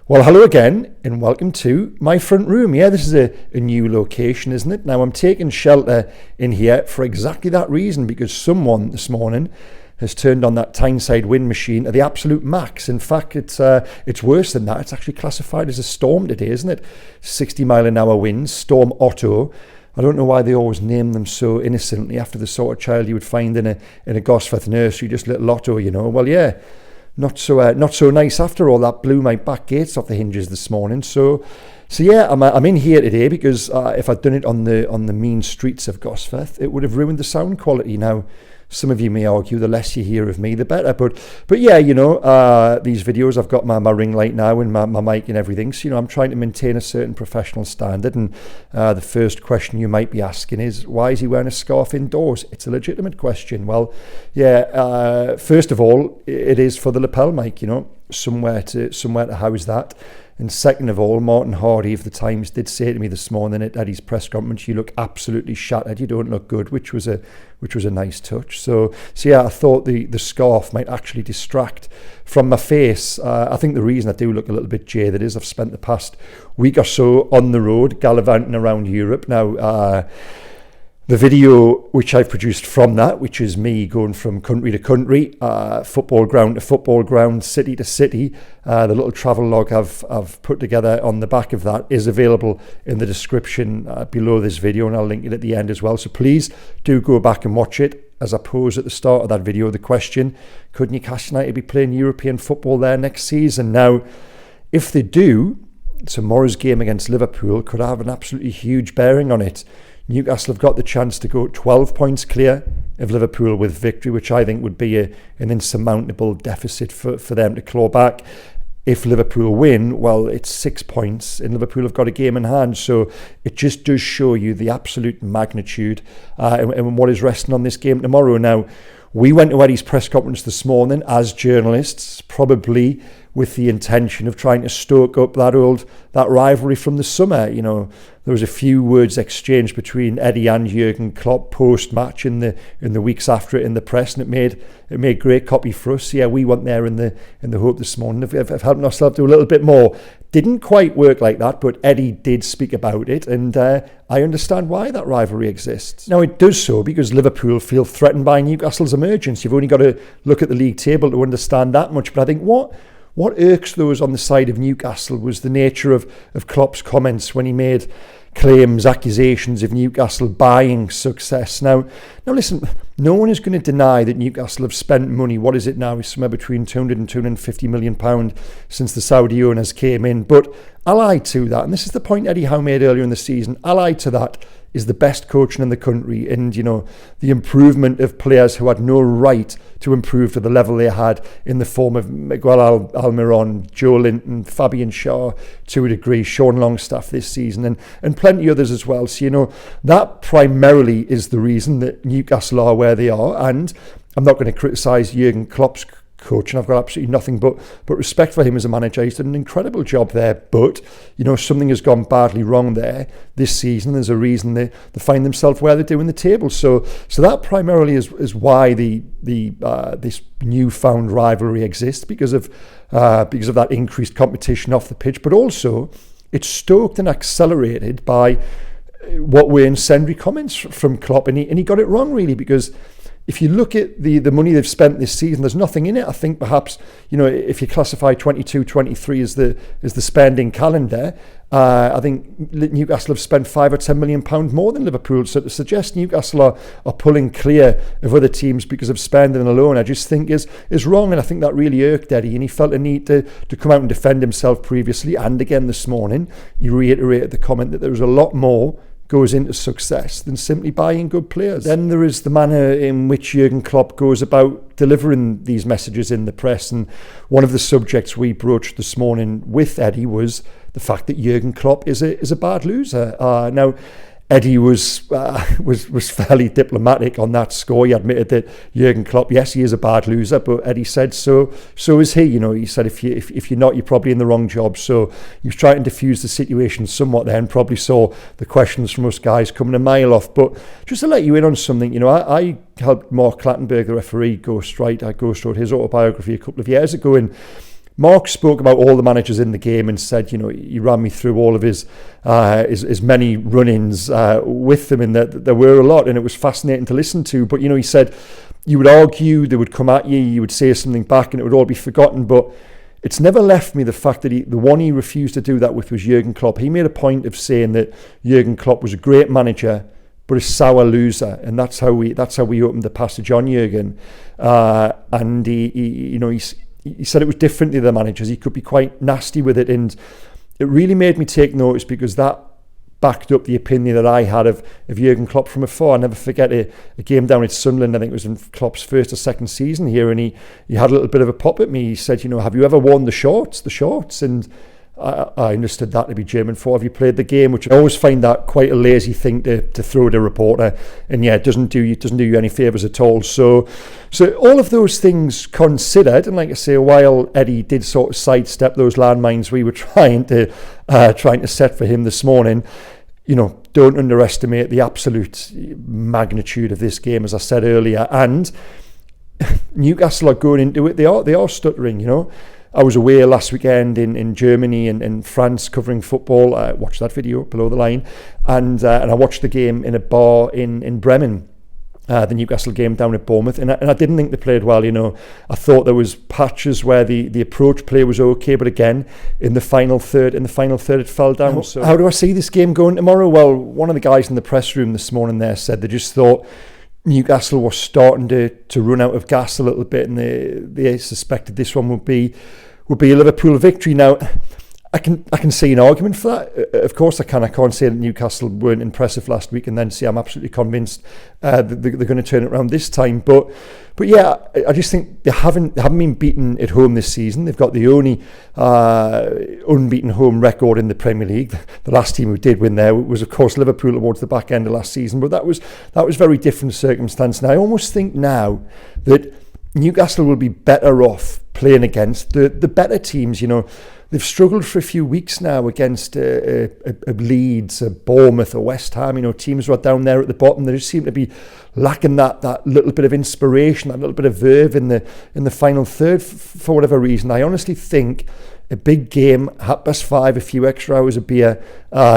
Well, hello again and welcome to my front room. Yeah, this is a new location, isn't it? Now, I'm taking shelter in here for exactly that reason, because someone this morning has turned on that Tyneside wind machine to the absolute max. In fact, it's worse than that. It's actually classified as a storm today, isn't it? 60-mile-an-hour winds, Storm Otto. I don't know why they always name them so innocently after the sort of child you would find in a Gosforth nursery, just little Otto, you know. Well, yeah. Not so nice after all. That blew my back gates off the hinges this morning. So yeah, I'm in here today because if I'd done it on the mean streets of Gosforth, it would have ruined the sound quality. Now, some of you may argue the less you hear of me, the better. But yeah, you know, these videos, I've got my ring light now and my mic and everything. So, you know, I'm trying to maintain a certain professional standard. And the first question you might be asking is, why is he wearing a scarf indoors? It's a legitimate question. Well, yeah, first of all, it is for the lapel mic, you know, somewhere to house that. And second of all, Martin Hardy of the Times did say to me this morning at Eddie's press conference, "You look absolutely shattered. You don't look good," which was a nice touch. So yeah, I thought the scarf might actually distract from my face. I think the reason I do look a little bit jaded is I've spent the past week or so on the road gallivanting around Europe. Now, the video which I've produced from that, which is me going from country to country, football ground to football ground, city to city, the little travel log I've put together on the back of that is available in the description below this video, and I'll link it at the end as well. So please do go back and watch it. As I posed at the start of that video, the question, could Newcastle United be playing European football there next season? Now, if they do, tomorrow's game against Liverpool could have an absolutely huge bearing on it. Newcastle have got the chance to go 12 points clear of Liverpool with victory, which I think would be an insurmountable deficit for them to claw back. If Liverpool win, well, it's 6 points, and Liverpool have got a game in hand. So it just does show you the absolute magnitude and what is resting on this game tomorrow. Now, we went to Eddie's press conference this morning as journalists, probably with the intention of trying to stoke up that rivalry from the summer. You know, there was a few words exchanged between Eddie and Jurgen Klopp post-match in the weeks after it in the press, and it made great copy for us. Yeah, we went there in the hope this morning of helping ourselves do a little bit more. Didn't quite work like that, but Eddie did speak about it, and I understand why that rivalry exists. Now, it does so because Liverpool feel threatened by Newcastle's emergence. You've only got to look at the league table to understand that much. But I think what irks those on the side of Newcastle was the nature of Klopp's comments when he made claims, accusations of Newcastle buying success. Now listen, no one is going to deny that Newcastle have spent money. What is it now? It's somewhere between 200 and 250 million pound since the Saudi owners came in. But allied to that, and this is the point Eddie Howe made earlier in the season, allied to that is the best coaching in the country, and, you know, the improvement of players who had no right to improve to the level they had in the form of Miguel Almiron, Joe Linton, Fabian Schär to a degree, Sean Longstaff this season, and plenty others as well. So, you know, that primarily is the reason that Newcastle are where they are. And I'm not going to criticise Jurgen Klopp's coach, and I've got absolutely nothing but respect for him as a manager. He's done an incredible job there, but, you know, something has gone badly wrong there this season. There's a reason they find themselves where they do in the table. So that primarily is why this newfound rivalry exists, because of that increased competition off the pitch, but also it's stoked and accelerated by what were incendiary comments from Klopp, and he got it wrong really, because if you look at the money they've spent this season, there's nothing in it. I think perhaps, you know, if you classify 22-23 as the spending calendar, I think Newcastle have spent £5 or £10 million more than Liverpool. So to suggest Newcastle are pulling clear of other teams because of spending alone, I just think is wrong. And I think that really irked Eddie, and he felt a need to come out and defend himself previously and again this morning. He reiterated the comment that there was a lot more goes into success than simply buying good players. Then there is the manner in which Jurgen Klopp goes about delivering these messages in the press, and one of the subjects we broached this morning with Eddie was the fact that Jurgen Klopp is a bad loser. Now, Eddie was fairly diplomatic on that score. He admitted that Jurgen Klopp, yes, he is a bad loser, but Eddie said so is he. You know, he said if you're not, you're probably in the wrong job. So he was trying to diffuse the situation somewhat there, and probably saw the questions from us guys coming a mile off. But just to let you in on something, you know, I helped Mark Clattenburg, the referee, ghostwrite his autobiography a couple of years ago, and Mark spoke about all the managers in the game and said, he ran me through all of his many run-ins with them, and that there were a lot, and it was fascinating to listen to. But, he said you would argue, they would come at you, you would say something back, and it would all be forgotten. But it's never left me the fact that the one he refused to do that with was Jurgen Klopp. He made a point of saying that Jurgen Klopp was a great manager, but a sour loser, and that's how we opened the passage on Jurgen. And he said it was different to the managers. He could be quite nasty with it, and it really made me take notice, because that backed up the opinion that I had of Jurgen Klopp from afar. I'll never forget a game down at Sunderland. I think it was in Klopp's first or second season here, and he had a little bit of a pop at me. He said, have you ever worn the shorts? And I understood that to be German for, have you played the game? Which I always find that quite a lazy thing to throw at a reporter, and it doesn't do you any favours at all. So all of those things considered, and like I say, while Eddie did sort of sidestep those landmines we were trying to set for him this morning, don't underestimate the absolute magnitude of this game, as I said earlier. And Newcastle are going into it, they are stuttering. I was away last weekend in Germany and France covering football. I watched that video below the line, and I watched the game in a bar in Bremen, the Newcastle game down at Bournemouth, and I didn't think they played well. I thought there was patches where the approach play was okay, but again in the final third it fell down. So how do I see this game going tomorrow? Well, one of the guys in the press room this morning there said they just thought Newcastle was starting to run out of gas a little bit, and they suspected this one would be a Liverpool victory. Now, I can see an argument for that. Of course I can. I can't say that Newcastle weren't impressive last week and then say I'm absolutely convinced that they're going to turn it around this time. But yeah, I just think they haven't been beaten at home this season. They've got the only unbeaten home record in the Premier League. The last team who did win there was, of course, Liverpool towards the back end of last season. But that was very different circumstance. And I almost think now that Newcastle will be better off playing against the better teams. They've struggled for a few weeks now against a Leeds, a Bournemouth, a West Ham, teams who are down there at the bottom. They just seem to be lacking that little bit of inspiration, that little bit of verve in the final third for whatever reason. I honestly think a big game, 5:30, a few extra hours of beer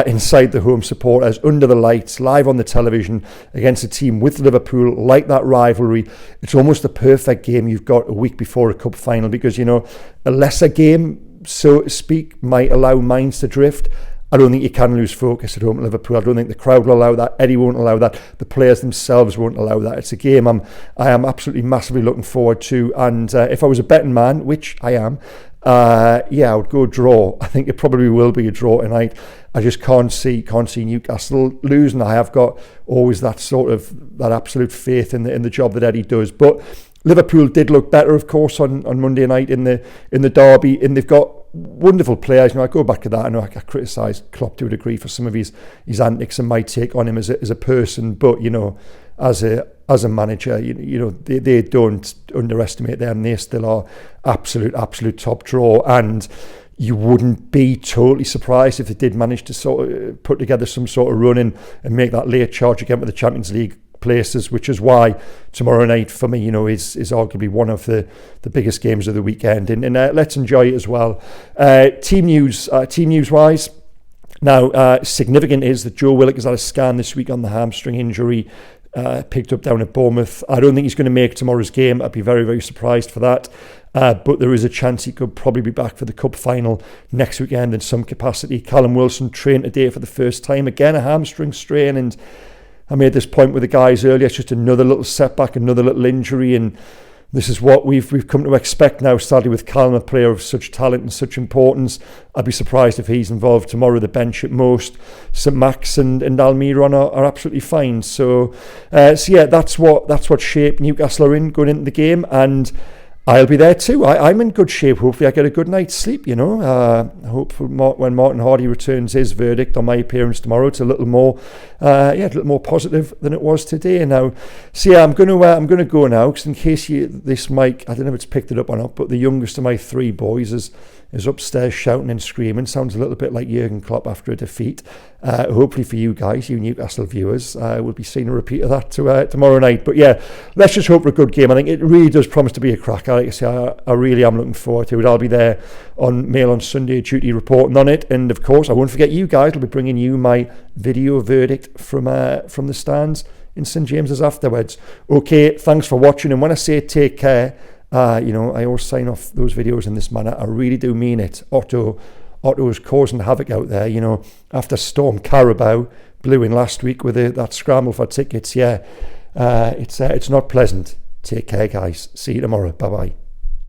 inside the home supporters, under the lights, live on the television against a team with Liverpool, like that rivalry. It's almost the perfect game you've got a week before a cup final, because, a lesser game, so to speak, might allow minds to drift. I don't think you can lose focus at home at Liverpool. I don't think the crowd will allow that. Eddie won't allow that. The players themselves won't allow that. It's a game I am absolutely massively looking forward to. And if I was a betting man, which I am, I would go draw. I think it probably will be a draw tonight. I just can't see Newcastle losing. I have got always that absolute faith in the job that Eddie does. But Liverpool did look better, of course, on Monday night in the derby, and they've got wonderful players. I go back to that. I know I criticised Klopp to a degree for some of his antics and my take on him as a person, but as a manager, they don't underestimate them. They still are absolute top draw, and you wouldn't be totally surprised if they did manage to sort of put together some sort of run and make that late charge again with the Champions League places, which is why tomorrow night for me, is arguably one of the biggest games of the weekend. And let's enjoy it as well. Team news wise. Now, significant is that Joe Willock has had a scan this week on the hamstring injury, picked up down at Bournemouth. I don't think he's going to make tomorrow's game. I'd be very, very surprised for that. But there is a chance he could probably be back for the cup final next weekend in some capacity. Callum Wilson trained today for the first time. Again, a hamstring strain, and I made this point with the guys earlier. It's just another little setback, another little injury, and this is what we've come to expect now, sadly, with Callum, a player of such talent and such importance. I'd be surprised if he's involved tomorrow. The bench at most. St Max and Almiron are absolutely fine. So yeah, that's what shape Newcastle are in going into the game, and I'll be there too. I'm in good shape. Hopefully I get a good night's sleep, I hope when Martin Hardy returns his verdict on my appearance tomorrow, it's a little more positive than it was today. Now, so yeah, I'm going to go now, because in case this mic, I don't know if it's picked it up or not, but the youngest of my three boys is is upstairs shouting and screaming. Sounds a little bit like Jurgen Klopp after a defeat. Hopefully for you guys, you Newcastle viewers, we'll be seeing a repeat of that tomorrow night. But yeah, let's just hope for a good game. I think it really does promise to be a cracker. Like I say, I really am looking forward to it. I'll be there on Mail on Sunday duty reporting on it. And of course, I won't forget you guys. I'll be bringing you my video verdict from the stands in St James's afterwards. Okay, thanks for watching. And when I say take care, I always sign off those videos in this manner. I really do mean it. Otto is causing havoc out there, after Storm Carabao blew in last week with that scramble for tickets. Yeah, it's not pleasant. Take care, guys. See you tomorrow. Bye-bye.